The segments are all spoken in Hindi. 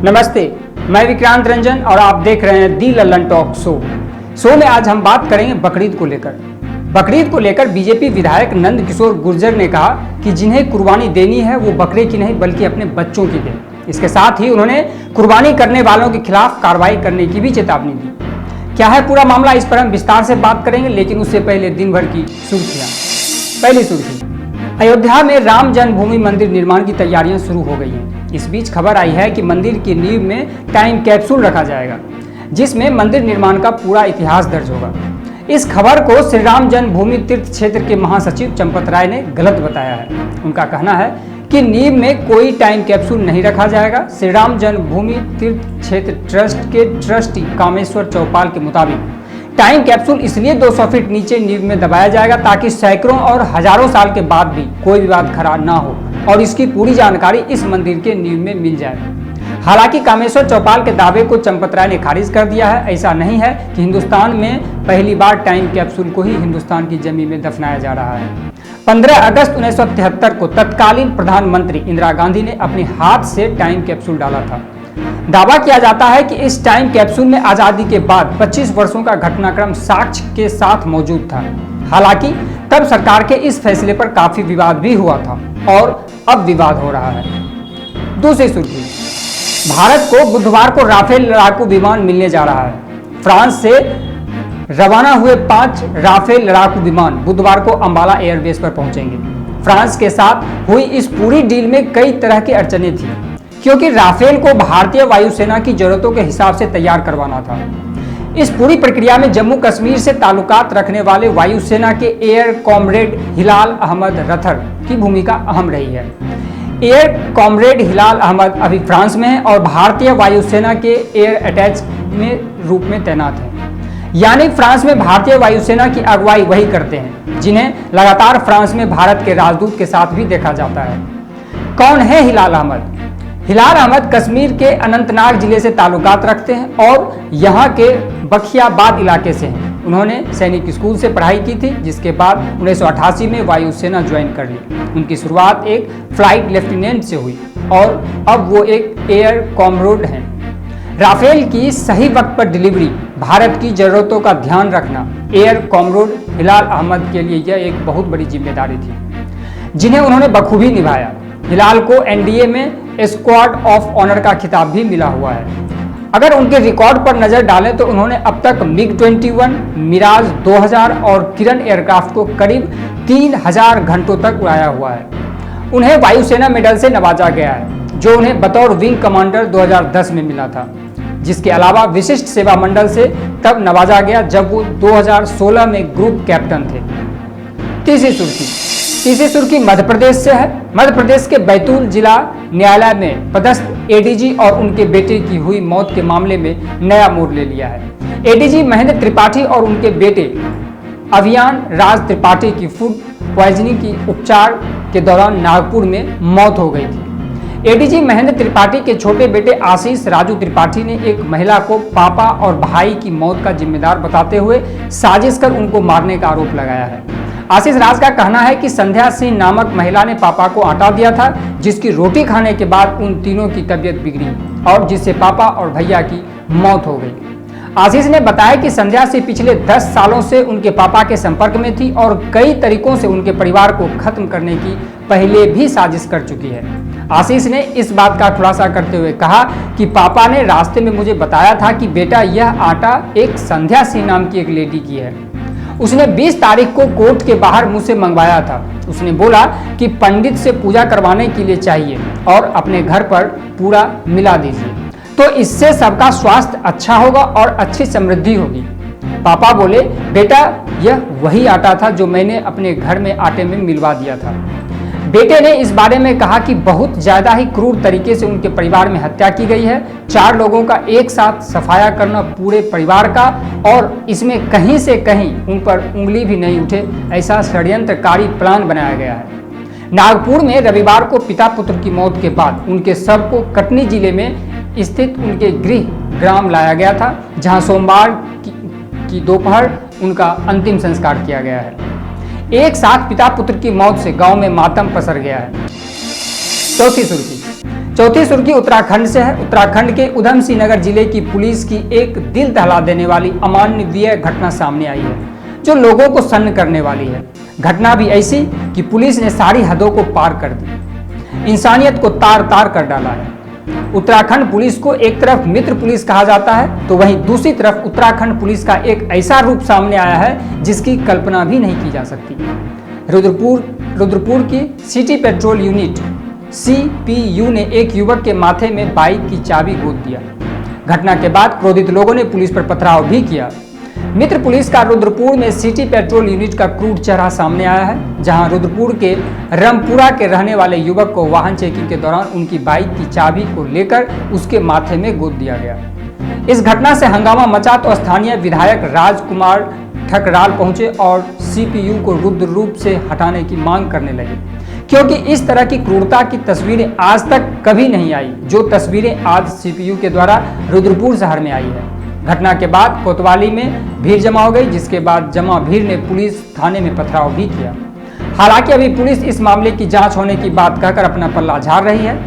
नमस्ते, मैं विक्रांत रंजन और आप देख रहे हैं दी लल्लन टॉक शो में आज हम बात करेंगे बकरीद को लेकर। बकरीद को लेकर बीजेपी विधायक नंद किशोर गुर्जर ने कहा कि जिन्हें कुर्बानी देनी है वो बकरे की नहीं बल्कि अपने बच्चों की दें। इसके साथ ही उन्होंने कुर्बानी करने वालों के खिलाफ कार्रवाई करने की भी चेतावनी दी। क्या है पूरा मामला, इस पर हम विस्तार से बात करेंगे, लेकिन उससे पहले दिन भर की सुर्खियां। पहली सुर्खी, अयोध्या में राम जन्मभूमि मंदिर निर्माण की तैयारियां शुरू हो गई हैं। इस बीच खबर आई है कि मंदिर की नींव में टाइम कैप्सूल रखा जाएगा, जिसमें मंदिर निर्माण का पूरा इतिहास दर्ज होगा। इस खबर को श्री राम जन्मभूमि तीर्थ क्षेत्र के महासचिव चंपत राय ने गलत बताया है। उनका कहना है कि नींव में कोई टाइम कैप्सूल नहीं रखा जाएगा। श्री राम जन्मभूमि तीर्थ क्षेत्र ट्रस्ट के ट्रस्टी कामेश्वर चौपाल के मुताबिक टाइम कैप्सूल इसलिए 200 फीट नीचे नींव में दबाया जाएगा ताकि सैकड़ों और हजारों साल के बाद भी कोई विवाद खड़ा ना हो और इसकी पूरी जानकारी इस मंदिर के नींव में मिल जाए। हालांकि कामेश्वर चौपाल के दावे को चंपत राय ने खारिज कर दिया है। ऐसा नहीं है कि हिंदुस्तान में पहली बार टाइम कैप्सूल को ही हिंदुस्तान की जमीन में दफनाया जा रहा है। 15 अगस्त 1973 को तत्कालीन प्रधानमंत्री इंदिरा गांधी ने अपने हाथ से टाइम कैप्सूल डाला था। दावा किया जाता है कि इस टाइम कैप्सूल में आजादी के बाद 25 वर्षों का घटनाक्रम साक्ष्य के साथ मौजूद था। हालांकि तब सरकार के इस फैसले पर काफी विवाद भी हुआ था और अब विवाद हो रहा है। दूसरी सुर्खी, भारत को बुधवार को राफेल लड़ाकू विमान मिलने जा रहा है। फ्रांस से रवाना हुए 5 राफेल लड़ाकू विमान बुधवार को अंबाला एयरबेस पर पहुंचेंगे। फ्रांस के साथ हुई इस पूरी डील में कई तरह की अड़चनें थी, क्योंकि राफेल को भारतीय वायुसेना की जरूरतों के हिसाब से तैयार करवाना था। इस पूरी प्रक्रिया में जम्मू कश्मीर से ताल्लुकात रखने वाले वायुसेना के एयर कॉमरेड हिलाल अहमद रथर की भूमिका अहम रही है। एयर कॉमरेड हिलाल अहमद अभी फ्रांस में है और भारतीय वायुसेना के एयर अटैच में रूप में तैनात है। यानी फ्रांस में भारतीय वायुसेना की अगुवाई वही करते हैं जिन्हें लगातार फ्रांस में भारत के राजदूत के साथ भी देखा जाता है। कौन है हिलाल अहमद? हिलाल अहमद कश्मीर के अनंतनाग जिले से ताल्लुकात रखते हैं और यहाँ के बखियाबाद इलाके से हैं। उन्होंने सैनिक स्कूल से पढ़ाई की थी, जिसके बाद 1988 में वायुसेना ज्वाइन कर ली। उनकी शुरुआत एक फ्लाइट लेफ्टिनेंट से हुई और अब वो एक एयर कॉमरेड हैं। राफेल की सही वक्त पर डिलीवरी, भारत की जरूरतों का ध्यान रखना एयर कॉमरेड हिलाल अहमद के लिए यह एक बहुत बड़ी जिम्मेदारी थी, जिन्हें उन्होंने बखूबी निभाया। हिलाल को एनडीए में स्क्वाड ऑफ ऑनर का खिताब भी मिला हुआ है। अगर उनके रिकॉर्ड पर नजर डालें तो उन्होंने अब तक मिग-21, मिराज 2000 और किरण एयरक्राफ्ट को करीब 3000 घंटों तक उड़ाया हुआ है। उन्हें वायुसेना मेडल से नवाजा गया है, जो उन्हें बतौर विंग कमांडर 2010 में मिला था। जिसके अलावा विशिष्ट सेवा मंडल से तब नवाजा गया जब वो 2016 में ग्रुप कैप्टन थे। तीसरी सुर्खी मध्य प्रदेश से है। मध्य प्रदेश के बैतूल जिला न्यायालय में पदस्थ एडीजी और उनके बेटे की हुई मौत के मामले में नया मोड़ ले लिया है। एडीजी महेंद्र त्रिपाठी और उनके बेटे अभियान राज त्रिपाठी की फूड पॉइजनिंग की उपचार के दौरान नागपुर में मौत हो गई थी। एडीजी महेंद्र त्रिपाठी के छोटे बेटे आशीष राजू त्रिपाठी ने एक महिला को पापा और भाई की मौत का जिम्मेदार बताते हुए साजिश कर उनको मारने का आरोप लगाया है। आशीष राज का कहना है कि संध्या सिंह नामक महिला ने पापा को आटा दिया था, जिसकी रोटी खाने के बाद उन तीनों की तबीयत बिगड़ी और जिससे पापा और भैया की मौत हो गई। आशीष ने बताया कि संध्या सिंह पिछले 10 सालों से उनके पापा के संपर्क में थी और कई तरीकों से उनके परिवार को खत्म करने की पहले भी साजिश कर चुकी है। आशीष ने इस बात का खुलासा करते हुए कहा कि पापा ने रास्ते में मुझे बताया था कि बेटा यह आटा एक संध्या सिंह नाम की एक लेडी की है। उसने 20 तारीख को कोर्ट के बाहर मुझसे मंगवाया था। उसने बोला कि पंडित से पूजा करवाने के लिए चाहिए और अपने घर पर पूरा मिला दीजिए, तो इससे सबका स्वास्थ्य अच्छा होगा और अच्छी समृद्धि होगी। पापा बोले, बेटा यह वही आटा था जो मैंने अपने घर में आटे में मिलवा दिया था। बेटे ने इस बारे में कहा कि बहुत ज्यादा ही क्रूर तरीके से उनके परिवार में हत्या की गई है। 4 लोगों का एक साथ सफाया करना पूरे परिवार का, और इसमें कहीं से कहीं उन पर उंगली भी नहीं उठे, ऐसा षड्यंत्रकारी प्लान बनाया गया है। नागपुर में रविवार को पिता पुत्र की मौत के बाद उनके शव को कटनी जिले में स्थित उनके गृह ग्राम लाया गया था, जहां सोमवार की दोपहर उनका अंतिम संस्कार किया गया है। एक साथ पिता पुत्र की मौत से गांव में मातम पसर गया है। चौथी सुर्खी, चौथी सुर्खी उत्तराखंड से है। उत्तराखंड के उधम सिंह नगर जिले की पुलिस की एक दिल दहला देने वाली अमानवीय घटना सामने आई है, जो लोगों को सन्न करने वाली है। घटना भी ऐसी कि पुलिस ने सारी हदों को पार कर दी, इंसानियत को तार तार कर डाला है। उत्तराखंड पुलिस को एक तरफ मित्र पुलिस कहा जाता है, तो वहीं दूसरी तरफ उत्तराखंड पुलिस का एक ऐसा रूप सामने आया है जिसकी कल्पना भी नहीं की जा सकती। रुद्रपुर की सिटी पेट्रोल यूनिट CPU ने एक युवक के माथे में बाइक की चाबी गोद दिया। घटना के बाद क्रोधित लोगों ने पुलिस पर पथराव भी किया। मित्र पुलिस का रुद्रपुर में सिटी पेट्रोल यूनिट का क्रूर चेहरा सामने आया है, जहां रुद्रपुर के रमपुरा के रहने वाले युवक को वाहन चेकिंग के दौरान उनकी बाइक की चाबी को लेकर उसके माथे में गोद दिया गया। इस घटना से हंगामा मचा तो स्थानीय विधायक राजकुमार ठकराल पहुंचे और CPU को रुद्र रूप से हटाने की मांग करने लगे, क्योंकि इस तरह की क्रूरता की तस्वीरें आज तक कभी नहीं आई, जो तस्वीरें आज CPU के द्वारा रुद्रपुर शहर में आई है। घटना के बाद कोतवाली में भीड़ जमा हो गई, जिसके बाद जमा भीड़ ने पुलिस थाने में पथराव भी किया। हालांकि अभी पुलिस इस मामले की जांच होने की बात कहकर अपना पल्ला झाड़ रही है।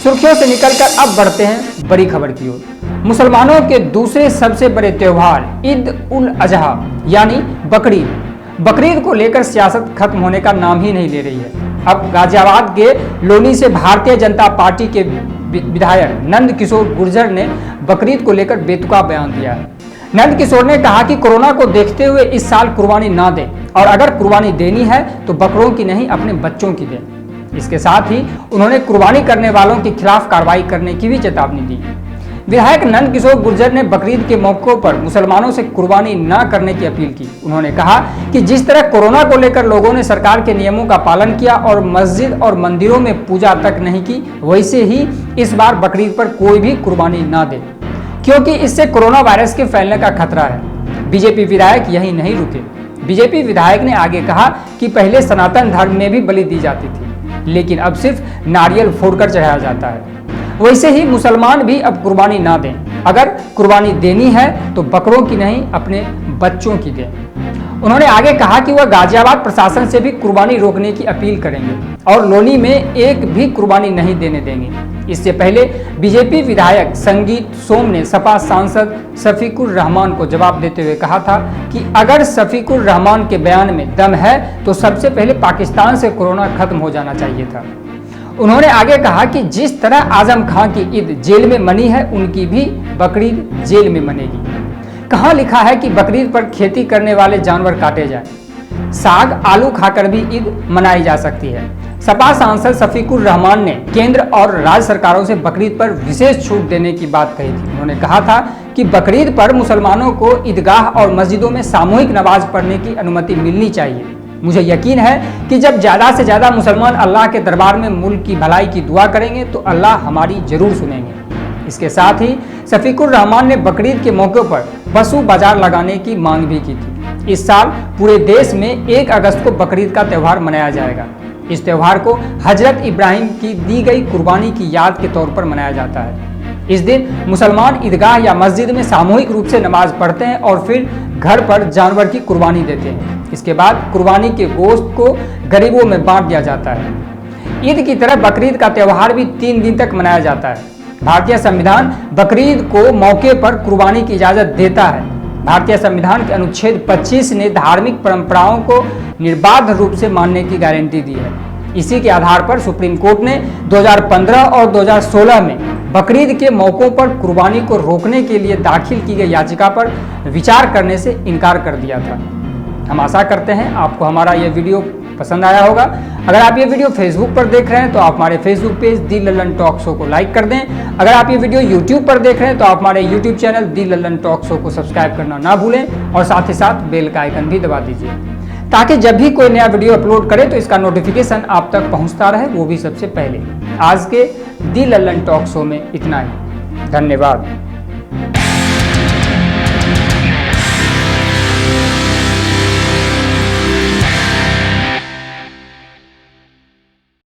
सुर्खियों से निकलकर अब बढ़ते हैं बड़ी खबर की ओर। मुसलमानों के दूसरे सबसे बड़े त्योहार ईद उल अजहा यानी बकरीद को लेकर सियासत खत्म होने का नाम ही नहीं ले रही है। अब गाजियाबाद के लोनी से भारतीय जनता पार्टी के विधायक नंद किशोर गुर्जर ने बकरीद को लेकर बेतुका बयान दिया है। नंद किशोर ने कहा कि कोरोना को देखते हुए इस साल कुर्बानी ना दें, और अगर कुर्बानी देनी है तो बकरों की नहीं, अपने बच्चों की दें। इसके साथ ही उन्होंने कुर्बानी करने वालों के खिलाफ कार्रवाई करने की भी चेतावनी दी। विधायक नंद किशोर गुर्जर ने बकरीद के मौके पर मुसलमानों से कुर्बानी न करने की अपील की। उन्होंने कहा कि जिस तरह कोरोना को लेकर लोगों ने सरकार के नियमों का पालन किया और मस्जिद और मंदिरों में पूजा तक नहीं की, वैसे ही इस बार बकरीद पर कोई भी कुर्बानी न दे, क्योंकि इससे कोरोना वायरस के फैलने का खतरा है। बीजेपी विधायक यही नहीं रुके। बीजेपी विधायक ने आगे कहा कि पहले सनातन धर्म में भी बलि दी जाती थी, लेकिन अब सिर्फ नारियल फोड़कर चढ़ाया जाता है। वैसे ही मुसलमान भी अब कुर्बानी ना दें। अगर कुर्बानी देनी है तो बकरों की नहीं, अपने बच्चों की दें। उन्होंने आगे कहा कि वह गाजियाबाद प्रशासन से भी कुर्बानी रोकने की अपील करेंगे और लोनी में एक भी कुर्बानी नहीं देने देंगे। इससे पहले बीजेपी विधायक संगीत सोम ने सपा सांसद शफीकुर रहमान को जवाब देते हुए कहा था कि अगर शफीकुर रहमान के बयान में दम है तो सबसे पहले पाकिस्तान से कोरोना खत्म हो जाना चाहिए था। उन्होंने आगे कहा कि जिस तरह आजम खां की ईद जेल में मनी है, उनकी भी बकरीद जेल में मनेगी। कहाँ लिखा है कि बकरीद पर खेती करने वाले जानवर काटे जाएं? साग आलू खाकर भी ईद मनाई जा सकती है। सपा सांसद शफीकुर रहमान ने केंद्र और राज्य सरकारों से बकरीद पर विशेष छूट देने की बात कही थी। उन्होंने कहा था कि बकरीद पर मुसलमानों को ईदगाह और मस्जिदों में सामूहिक नमाज पढ़ने की अनुमति मिलनी चाहिए। मुझे यकीन है कि जब ज़्यादा से ज़्यादा मुसलमान अल्लाह के दरबार में मुल्क की भलाई की दुआ करेंगे तो अल्लाह हमारी जरूर सुनेंगे। इसके साथ ही शफीकुर रहमान ने बकरीद के मौके पर पशु बाजार लगाने की मांग भी की थी। इस साल पूरे देश में 1 अगस्त को बकरीद का त्यौहार मनाया जाएगा। इस त्यौहार को हजरत इब्राहिम की दी गई कुर्बानी की याद के तौर पर मनाया जाता है। इस दिन मुसलमान ईदगाह या मस्जिद में सामूहिक रूप से नमाज पढ़ते हैं और फिर घर पर जानवर की कुर्बानी देते हैं। इसके बाद कुर्बानी के गोश्त को गरीबों में बांट दिया जाता है। ईद की तरह बकरीद का त्यौहार भी 3 दिन तक मनाया जाता है। भारतीय संविधान बकरीद को मौके पर कुर्बानी की इजाजत देता है। भारतीय संविधान के अनुच्छेद 25 ने धार्मिक परंपराओं को निर्बाध रूप से मानने की गारंटी दी है। इसी के आधार पर सुप्रीम कोर्ट ने 2015 और 2016 में बकरीद के मौकों पर कुर्बानी को रोकने के लिए दाखिल की गई याचिका पर विचार करने से इनकार कर दिया था। हम आशा करते हैं आपको हमारा यह वीडियो पसंद आया होगा। अगर आप ये वीडियो फेसबुक पर देख रहे हैं तो आप हमारे फेसबुक पेज दी लल्लन टॉक शो को लाइक कर दें। अगर आप ये वीडियो यूट्यूब पर देख रहे हैं तो आप हमारे यूट्यूब चैनल दी लल्लन टॉक शो को सब्सक्राइब करना ना भूलें और साथ ही साथ बेल का आइकन भी दबा दीजिए, ताकि जब भी कोई नया वीडियो अपलोड करे तो इसका नोटिफिकेशन आप तक पहुंचता रहे, वो भी सबसे पहले। आज के दी लल्लन टॉक शो में इतना ही। धन्यवाद।